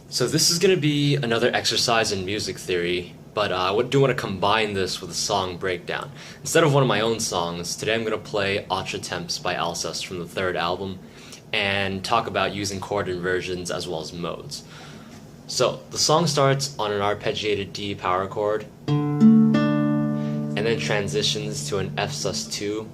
So this is going to be another exercise in music theory, but I do want to combine this with a song breakdown. Instead of one of my own songs, today I'm going to play Autre Temps by Alcest from the third album, and talk about using chord inversions as well as modes. So the song starts on an arpeggiated D power chord, and then transitions to an F sus2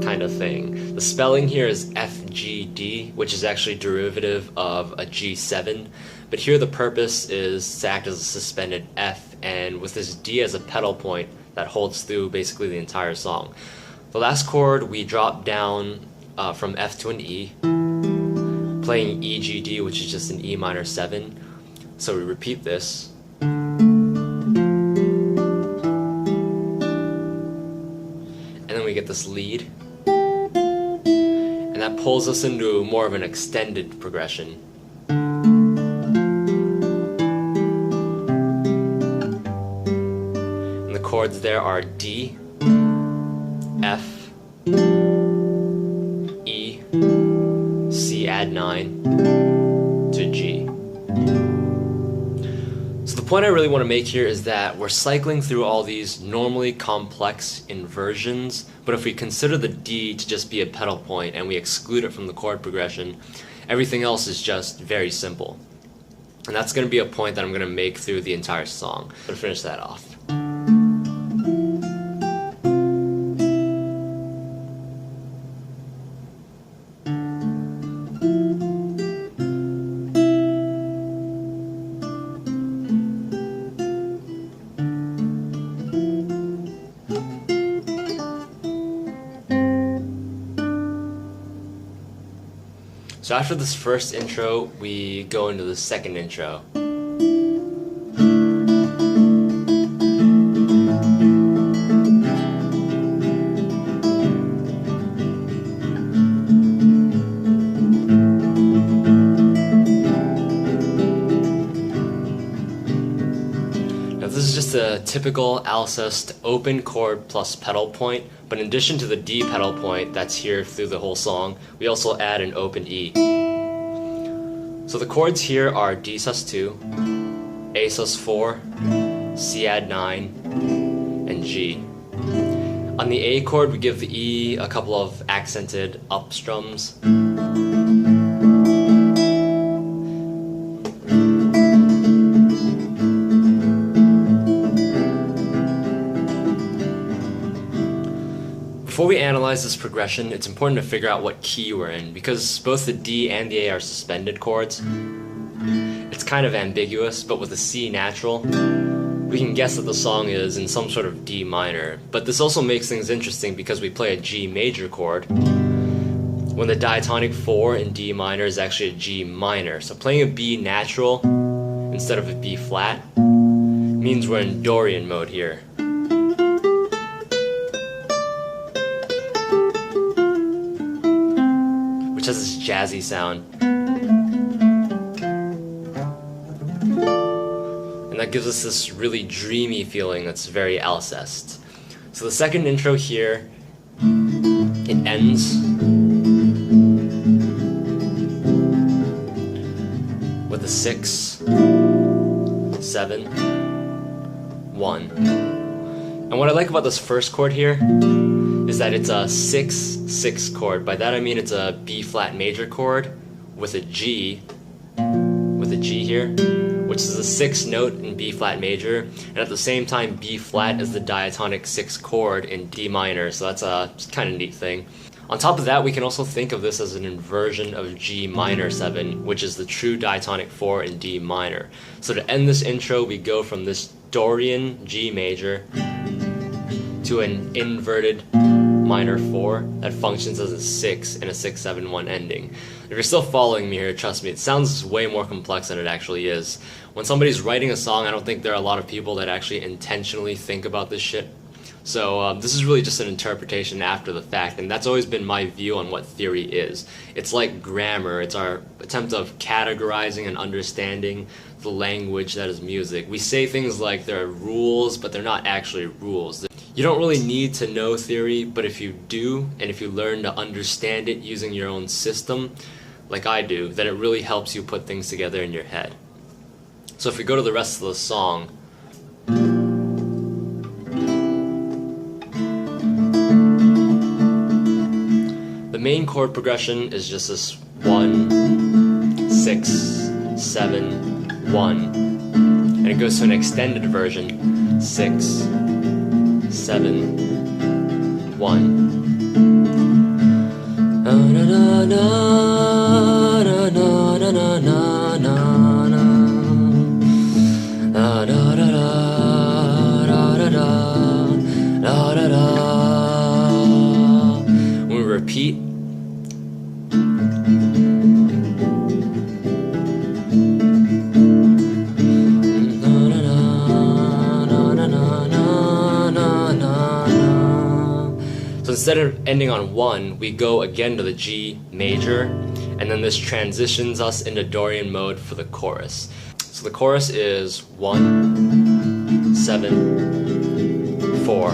kind of thing. The spelling here is FGD, which is actually derivative of a G7, but here the purpose is to act as a suspended F, and with this D as a pedal point that holds through basically the entire song. The last chord we drop down from F to an E, playing EGD, which is just an E minor 7. So we repeat this. And then we get this lead. And that pulls us into more of an extended progression. And the chords there are D, F, E, C add 9 to G. So the point I really want to make here is that we're cycling through all these normally complex inversions, but if we consider the D to just be a pedal point and we exclude it from the chord progression, everything else is just very simple. And that's going to be a point that I'm going to make through the entire song. To finish that off. So after this first intro, we go into the second intro. Now this is just a typical Alcest open chord plus pedal point, but in addition to the D pedal point that's here through the whole song, we also add an open E. So the chords here are D sus2, A sus4, C add 9, and G. On the A chord we give the E a couple of accented up strums. Before we analyze this progression, it's important to figure out what key we're in, because both the D and the A are suspended chords. It's kind of ambiguous, but with the C natural, we can guess that the song is in some sort of D minor. But this also makes things interesting because we play a G major chord, when the diatonic 4 in D minor is actually a G minor. So playing a B natural instead of a B flat means we're in Dorian mode here. Which has this jazzy sound. And that gives us this really dreamy feeling that's very Alcest. So the second intro here, it ends with a 6, 7, 1. And what I like about this first chord here is that it's a 6-6 chord. By that I mean it's a B flat major chord with a G here, which is the 6th note in B flat major, and at the same time B flat is the diatonic 6th chord in D minor, so that's a kind of neat thing. On top of that, we can also think of this as an inversion of G minor 7, which is the true diatonic 4 in D minor. So to end this intro, we go from this Dorian G major to an inverted minor 4 that functions as a 6 in a 6-7-1 ending. If you're still following me here, trust me, it sounds way more complex than it actually is. When somebody's writing a song, I don't think there are a lot of people that actually intentionally think about this shit. So this is really just an interpretation after the fact, and that's always been my view on what theory is. It's like grammar. It's our attempt of categorizing and understanding the language that is music. We say things like there are rules, but they're not actually rules. You don't really need to know theory, but if you do, and if you learn to understand it using your own system, like I do, then it really helps you put things together in your head. So if we go to the rest of the song, the main chord progression is just this 1, 6, 7, 1, and it goes to an extended version, 6, 7, 1. When we repeat, so instead of ending on 1, we go again to the G major, and then this transitions us into Dorian mode for the chorus. So the chorus is 1, 7, 4.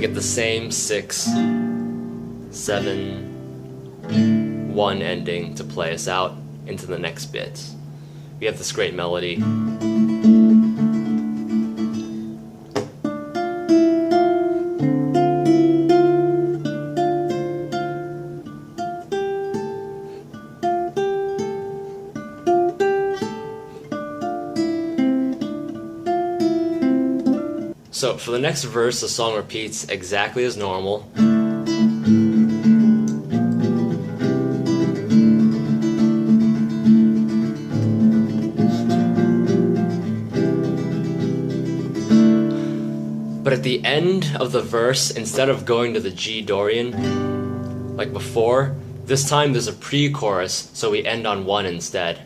Get the same 6, 7, 1 ending to play us out into the next bit. We have this great melody. So for the next verse, the song repeats exactly as normal. But at the end of the verse, instead of going to the G Dorian, like before, this time there's a pre-chorus, so we end on 1 instead.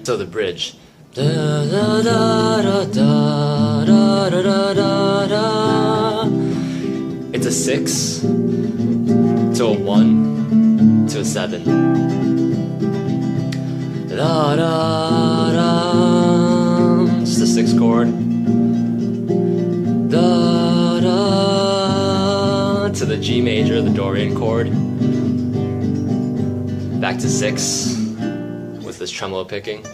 So the bridge. Da, da, da, da, da, da, da, da, da. It's a 6 to a 1 to a 7. Da, da, da. Just a 6 chord. Da, da, to the G major, the Dorian chord. Back to 6 with this tremolo picking.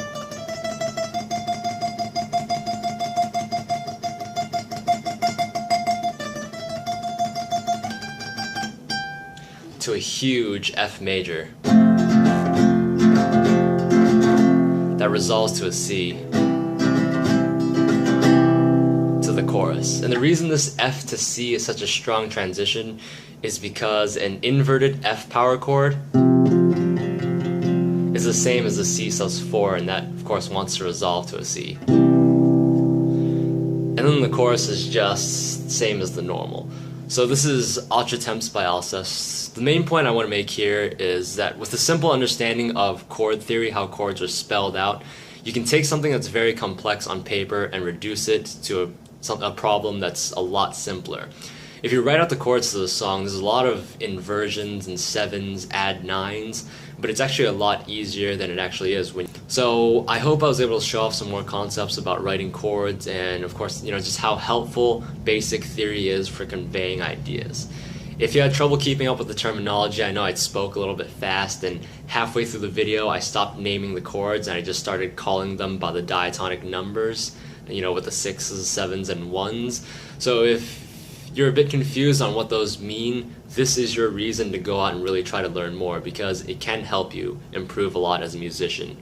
To a huge F major that resolves to a C to the chorus. And the reason this F to C is such a strong transition is because an inverted F power chord is the same as the C sus4, and that of course wants to resolve to a C. And then the chorus is just same as the normal. So this is Autre Temps by Alcest. The main point I want to make here is that with a simple understanding of chord theory, how chords are spelled out, you can take something that's very complex on paper and reduce it to a problem that's a lot simpler. If you write out the chords to the song, there's a lot of inversions and 7s, add 9s, but it's actually a lot easier than it actually is. So I hope I was able to show off some more concepts about writing chords, and of course, just how helpful basic theory is for conveying ideas. If you had trouble keeping up with the terminology, I know I spoke a little bit fast, and halfway through the video I stopped naming the chords and I just started calling them by the diatonic numbers, with the 6s, 7s, and 1s. So if you're a bit confused on what those mean, this is your reason to go out and really try to learn more, because it can help you improve a lot as a musician.